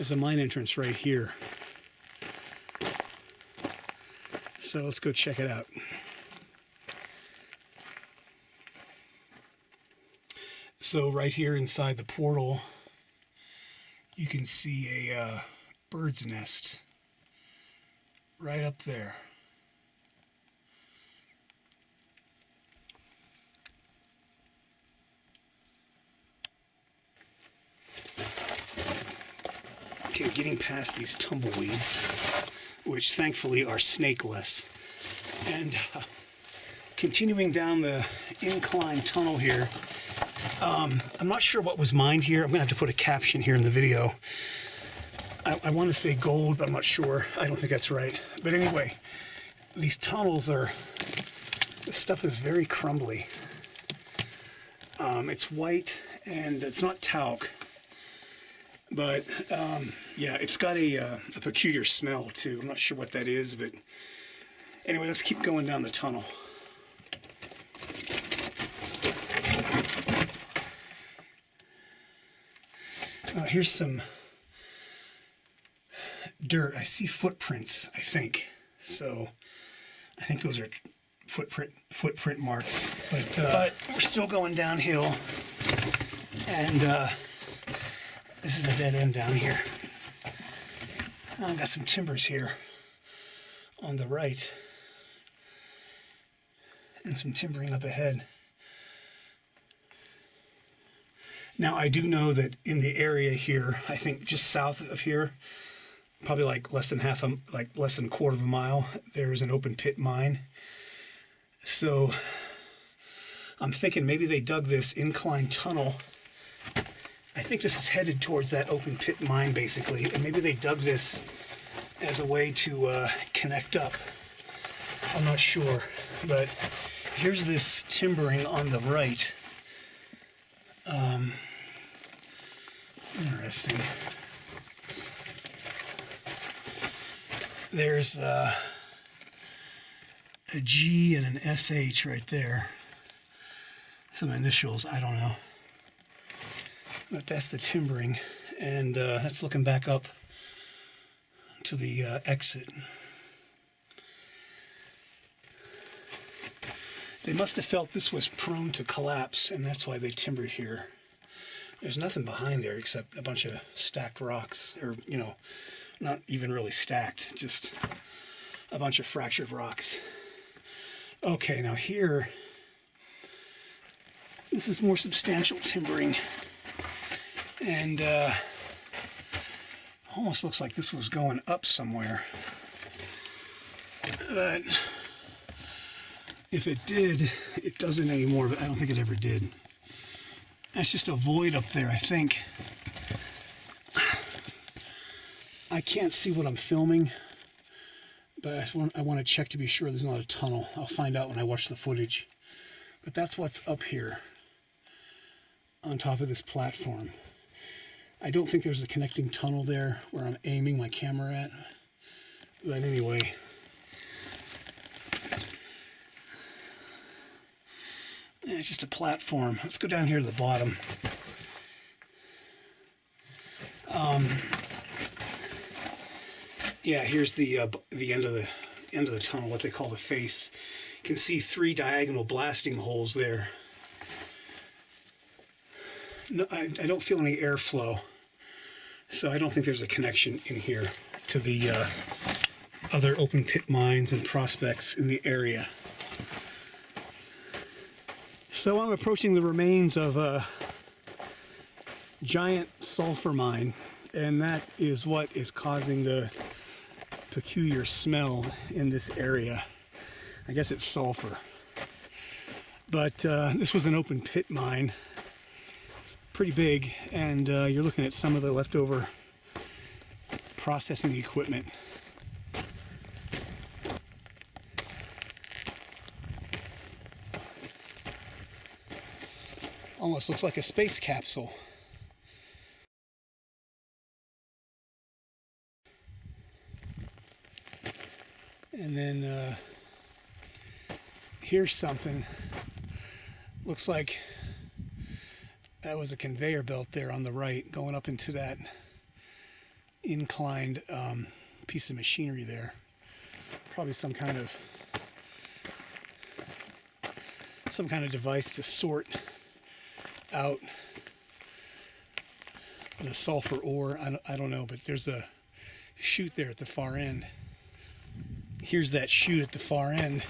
There's a mine entrance right here. So let's go check it out. So right here inside the portal, you can see a bird's nest right up there. Okay, getting past these tumbleweeds, which thankfully are snakeless, and continuing down the incline tunnel here. I'm not sure what was mined here. I'm gonna have to put a caption here in the video. I want to say gold, but I'm not sure. I don't think that's right. But anyway, these tunnels this stuff is very crumbly. It's white and it's not talc. But yeah, it's got a peculiar smell too. I'm not sure what that is, but anyway, let's keep going down the tunnel. Here's some dirt. I see footprints, I think. So I think those are footprint marks. But we're still going downhill, and this is a dead end down here. I've got some timbers here on the right and some timbering up ahead. Now I do know that in the area here, I think just south of here, probably like less than a quarter of a mile, there's an open pit mine. So I'm thinking maybe they dug this incline tunnel. I think this is headed towards that open pit mine basically, and maybe they dug this as a way to connect up. I'm not sure, but here's this timbering on the right. Interesting. There's a G and an SH right there. Some initials, I don't know. But that's the timbering, and that's looking back up to the exit. They must have felt this was prone to collapse, and that's why they timbered here. There's nothing behind there except a bunch of stacked rocks, or, you know, not even really stacked, just a bunch of fractured rocks. Okay, now here, this is more substantial timbering, and almost looks like this was going up somewhere. But if it did, it doesn't anymore, but I don't think it ever did. That's just a void up there, I think. I can't see what I'm filming, but I want to check to be sure there's not a tunnel. I'll find out when I watch the footage. But that's what's up here on top of this platform. I don't think there's a connecting tunnel there where I'm aiming my camera at. But anyway, it's just a platform. Let's go down here to the bottom. Yeah, here's the end of the tunnel, what they call the face. You can see 3 diagonal blasting holes there. No, I don't feel any airflow, so I don't think there's a connection in here to the other open pit mines and prospects in the area. So I'm approaching the remains of a giant sulfur mine, and that is what is causing the peculiar smell in this area. I guess it's sulfur. But this was an open pit mine, pretty big, and you're looking at some of the leftover processing equipment. Almost looks like a space capsule. And then here's something. Looks like that was a conveyor belt there on the right going up into that inclined piece of machinery there. Probably some kind of device to sort out the sulfur ore. I don't know, but there's a chute there at the far end. Here's that chute at the far end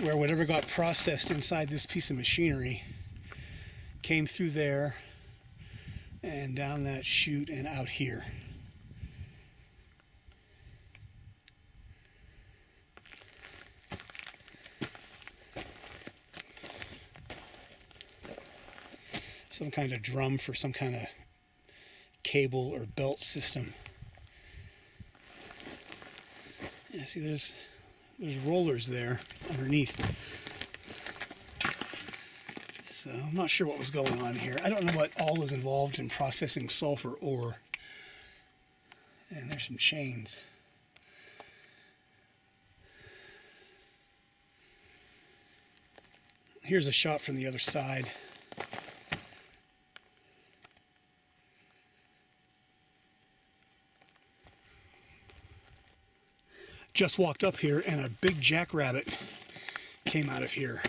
where whatever got processed inside this piece of machinery came through there and down that chute and out here. Some kind of drum for some kind of cable or belt system. Yeah, see, there's rollers there underneath. So I'm not sure what was going on here. I don't know what all is involved in processing sulfur ore. And there's some chains. Here's a shot from the other side. Just walked up here and a big jackrabbit came out of here.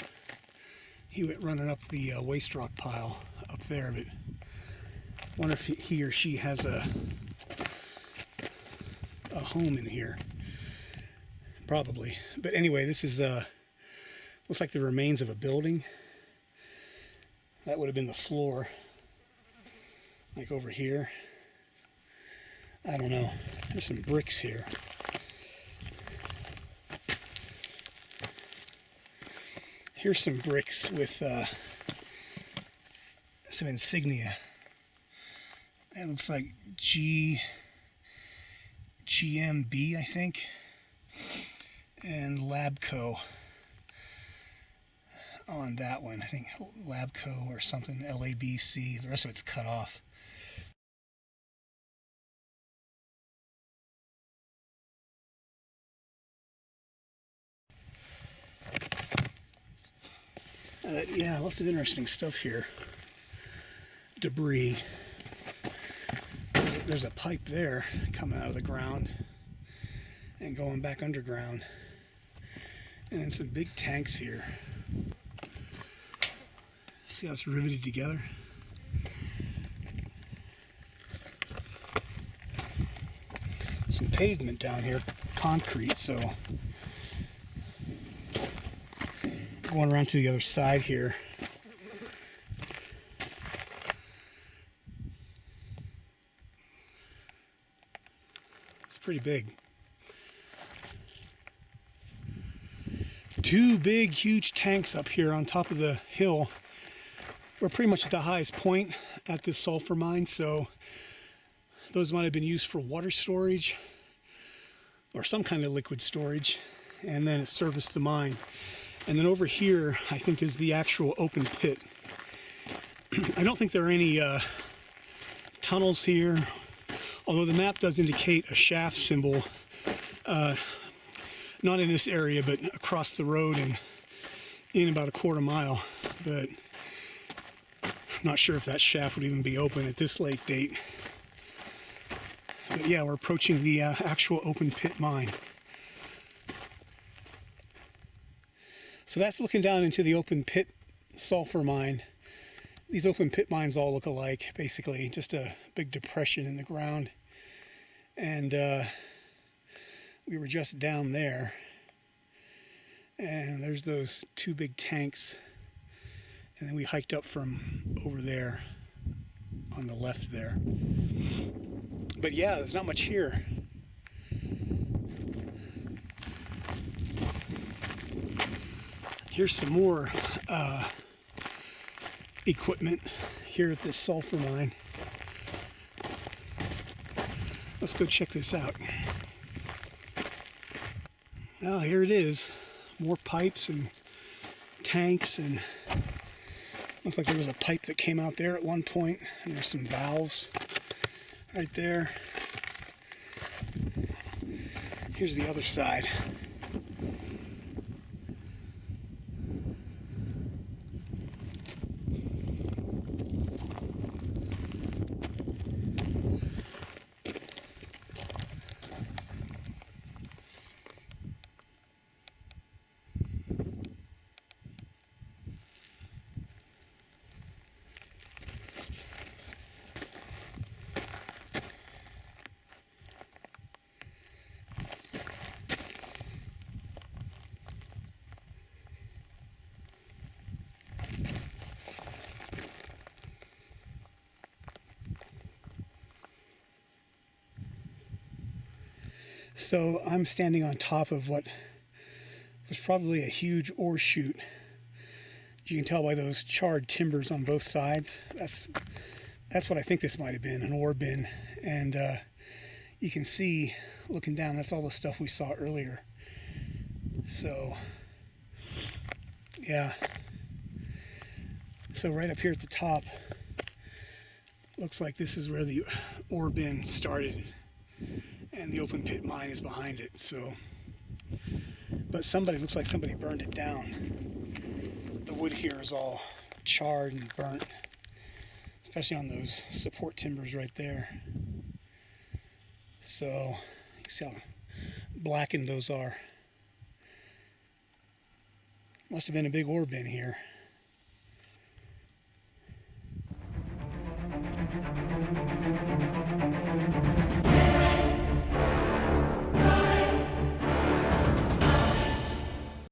He went running up the waste rock pile up there, but I wonder if he or she has a home in here. Probably. But anyway, this is looks like the remains of a building. That would have been the floor, like over here. I don't know. There's some bricks here. Here's some bricks with some insignia. That looks like GMB, I think, and Labco on that one. I think Labco or something, LABC. The rest of it's cut off. Yeah, lots of interesting stuff here. Debris. There's a pipe there coming out of the ground and going back underground. And then some big tanks here. See how it's riveted together? Some pavement down here, concrete, so going around to the other side here. It's pretty big. Two big, huge tanks up here on top of the hill. We're pretty much at the highest point at this sulfur mine, so those might have been used for water storage or some kind of liquid storage, and then it serviced the mine. And then over here, I think, is the actual open pit. I don't think there are any tunnels here, although the map does indicate a shaft symbol, not in this area, but across the road and in about a quarter mile. But I'm not sure if that shaft would even be open at this late date. But yeah, we're approaching the actual open pit mine. So that's looking down into the open pit sulfur mine. These open pit mines all look alike, basically, just a big depression in the ground. And we were just down there. And there's those two big tanks. And then we hiked up from over there on the left there. But yeah, there's not much here. Here's some more equipment here at this sulfur mine. Let's go check this out. Oh, here it is. More pipes and tanks, and looks like there was a pipe that came out there at one point, and there's some valves right there. Here's the other side. So I'm standing on top of what was probably a huge ore chute. You can tell by those charred timbers on both sides. That's what I think this might have been, an ore bin. And you can see, looking down, that's all the stuff we saw earlier. So, yeah. So right up here at the top, looks like this is where the ore bin started, and the open pit mine is behind it. So, but looks like somebody burned it down. The wood here is all charred and burnt, especially on those support timbers right there. So you see how blackened those are. Must have been a big ore bin here.